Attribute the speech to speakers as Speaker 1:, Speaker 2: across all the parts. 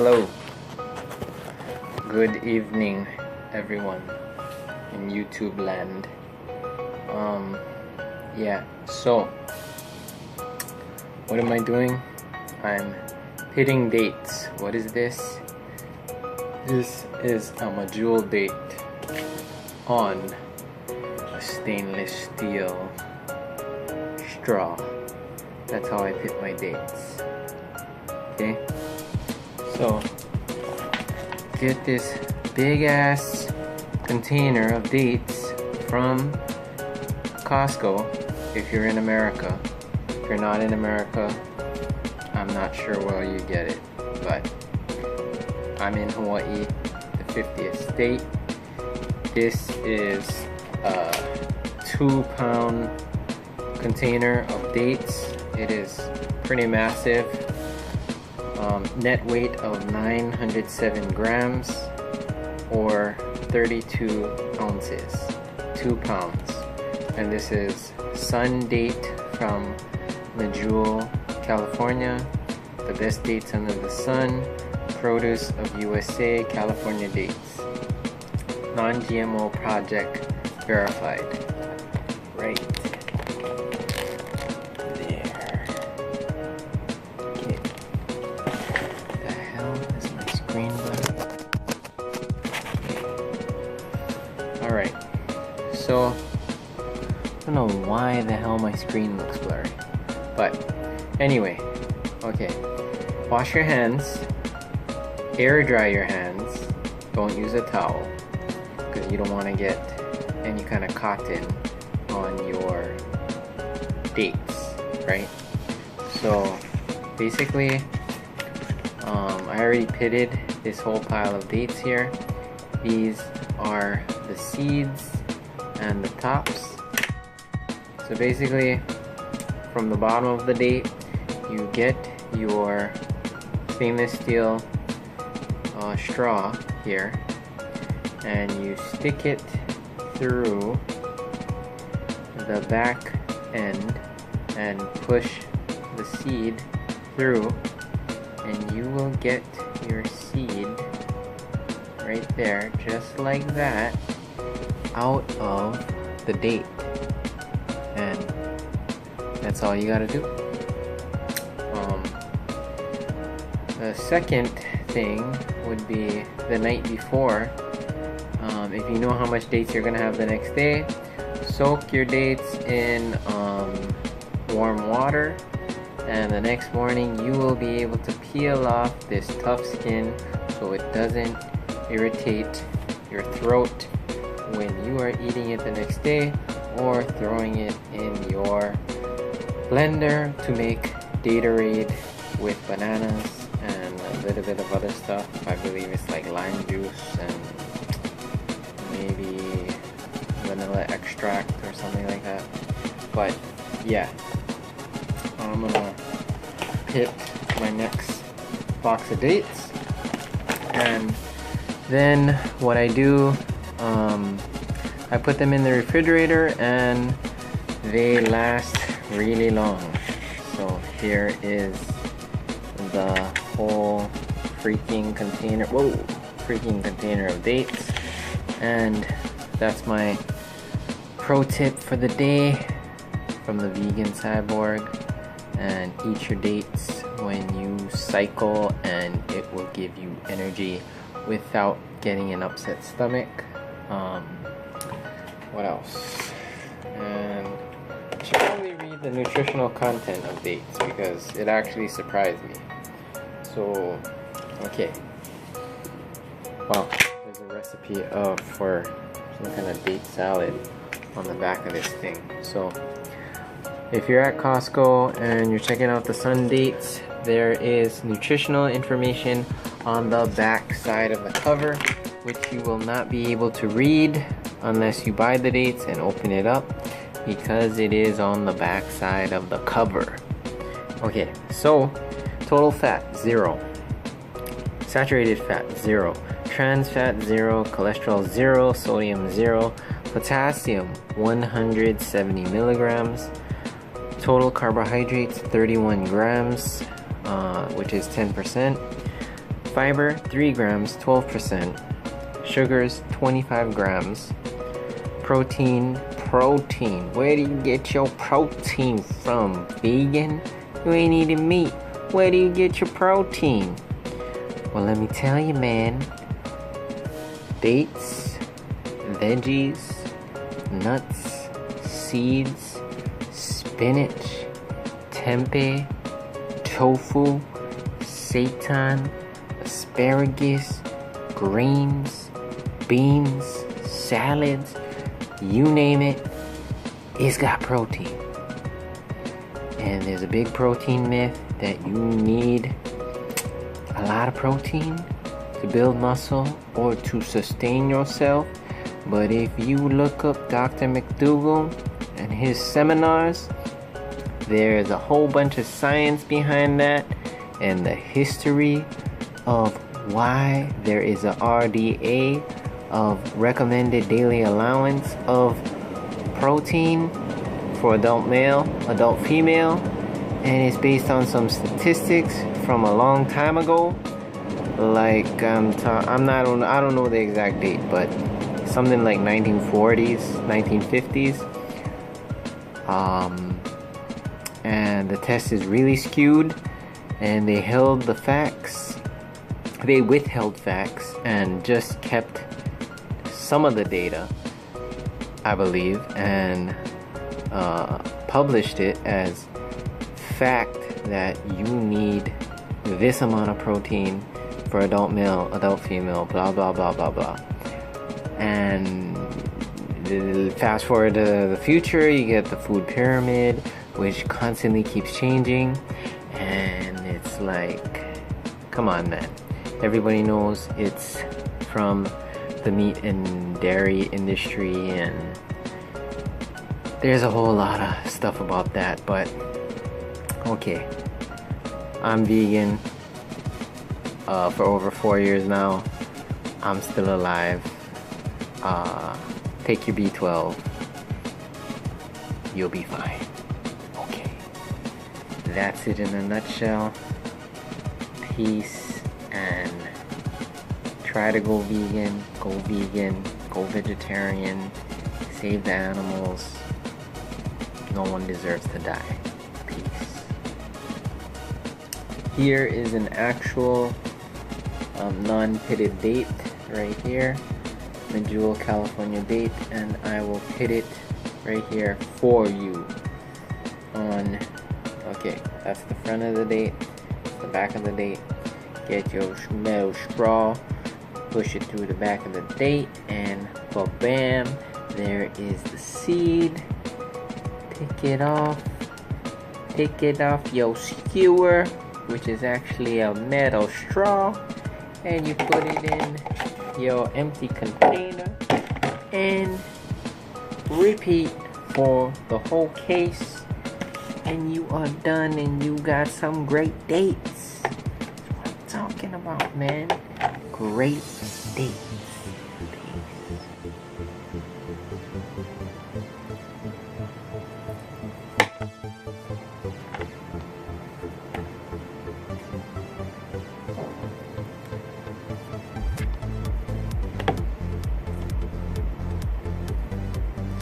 Speaker 1: Hello. Good evening, everyone in YouTube land. Yeah, so what am I doing? I'm pitting dates. What is this? This is a Medjool date on a stainless steel straw. That's how I pit my dates. Okay? So, get this big ass container of dates from Costco if you're in America. If you're not in America, I'm not sure where you get it, but I'm in Hawaii, the 50th state. This is a 2-pound container of dates. It is pretty massive. Net weight of 907 grams or 32 ounces, 2 pounds. And this is Sun Date from Medjool, California. The best dates under the sun. Produce of USA, California dates. Non-GMO project verified. Right. Alright, so I don't know why the hell my screen looks blurry, but anyway, okay, wash your hands, air dry your hands, don't use a towel because you don't want to get any kind of cotton on your dates, right? So basically, I already pitted this whole pile of dates here. These are the seeds and the tops. So basically, from the bottom of the date, you get your stainless steel straw here, and you stick it through the back end and push the seed through, and you will get your seed right there, just like that, out of the date. And that's all you gotta do. The second thing would be the night before. If you know how much dates you're gonna have the next day, soak your dates in warm water, and the next morning you will be able to peel off this tough skin so it doesn't irritate your throat when you are eating it the next day or throwing it in your blender to make Datorade with bananas and a little bit of other stuff. I believe it's like lime juice and maybe vanilla extract or something like that. But yeah, I'm gonna pit my next box of dates, and then what I do, I put them in the refrigerator and they last really long. So here is the whole freaking container, of dates, and that's my pro tip for the day from the Vegan Cyborg. And eat your dates when you cycle, and it will give you energy without getting an upset stomach. What else? And I should probably read the nutritional content of dates because it actually surprised me. So, okay. Wow, there's a recipe for some kind of date salad on the back of this thing. So, if you're at Costco and you're checking out the Sun Dates, there is nutritional information on the back side of the cover, which you will not be able to read unless you buy the dates and open it up, because it is on the back side of the cover. Okay, so total fat 0, saturated fat 0, trans fat 0, cholesterol 0, sodium 0, potassium 170 milligrams, total carbohydrates 31 grams, which is 10%. Fiber 3 grams, 12%. Sugars 25 grams. Protein. Where do you get your protein from, vegan? You ain't eating meat. Where do you get your protein? Well, let me tell you, man. Dates, veggies, nuts, seeds, spinach, tempeh, tofu, seitan, asparagus, greens, beans, salads, you name it, it's got protein. And there's a big protein myth that you need a lot of protein to build muscle or to sustain yourself. But if you look up Dr. McDougall and his seminars, there's a whole bunch of science behind that and the history of why there is a RDA of recommended daily allowance of protein for adult male, adult female, and it's based on some statistics from a long time ago. Like I don't know the exact date, but something like 1940s, 1950s. And the test is really skewed, and they held the facts. They withheld facts and just kept some of the data, I believe, and published it as fact that you need this amount of protein for adult male, adult female, blah blah blah blah blah. And fast forward to the future, you get the food pyramid, which constantly keeps changing, and it's like, come on, man. Everybody knows it's from the meat and dairy industry, and there's a whole lot of stuff about that. But okay, I'm vegan for over 4 years now. I'm still alive. Take your B12, you'll be fine. Okay, that's it in a nutshell. Peace, and try to go vegan, go vegetarian, save the animals. No one deserves to die. Peace. Here is an actual non-pitted date right here, Medjool, California date, and I will pit it right here for you on, okay, that's the front of the date, the back of the date. Get your metal straw, push it through the back of the date, and bam, there is the seed. Take it off your skewer, which is actually a metal straw, and you put it in your empty container and repeat for the whole case, and you are done, and you got some great dates. That's what I'm talking about, man. Great dates.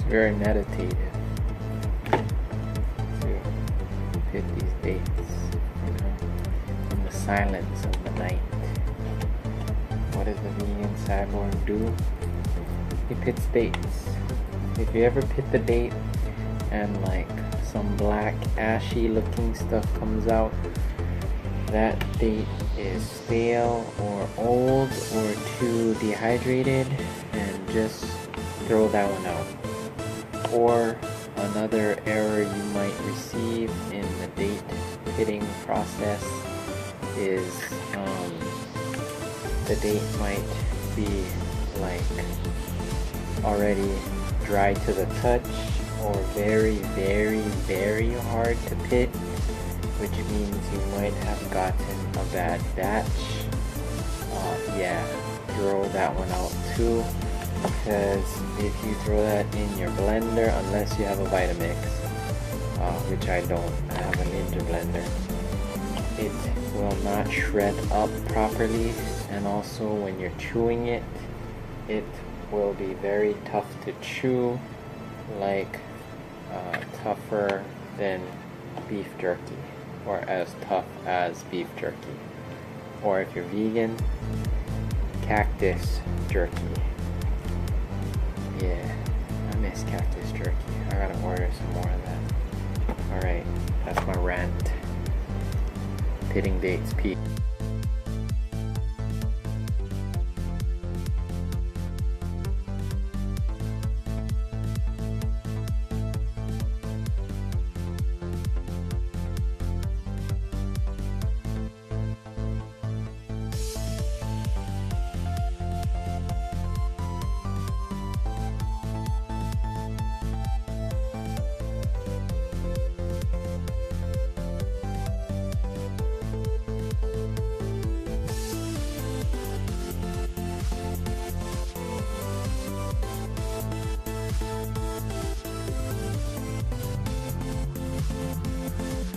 Speaker 1: Very meditative to hit these dates, you know, in the silence of the night. What does the vegan cyborg do? He pits dates. If you ever pit the date and like some black ashy looking stuff comes out, that date is stale or old or too dehydrated, and just throw that one out. Or another error you might receive in the date pitting process is the date might be like already dry to the touch, or very hard to pit, which means you might have gotten a bad batch. Yeah, throw that one out too. Because if you throw that in your blender, unless you have a Vitamix, which I don't, I have a Ninja blender, it will not shred up properly, and also when you're chewing it, it will be very tough to chew, like tougher than beef jerky, or as tough as beef jerky. Or if you're vegan, cactus jerky. Yeah, I miss cactus jerky. I gotta order some more of that. Alright, that's my rant. Pitting Dates, peace.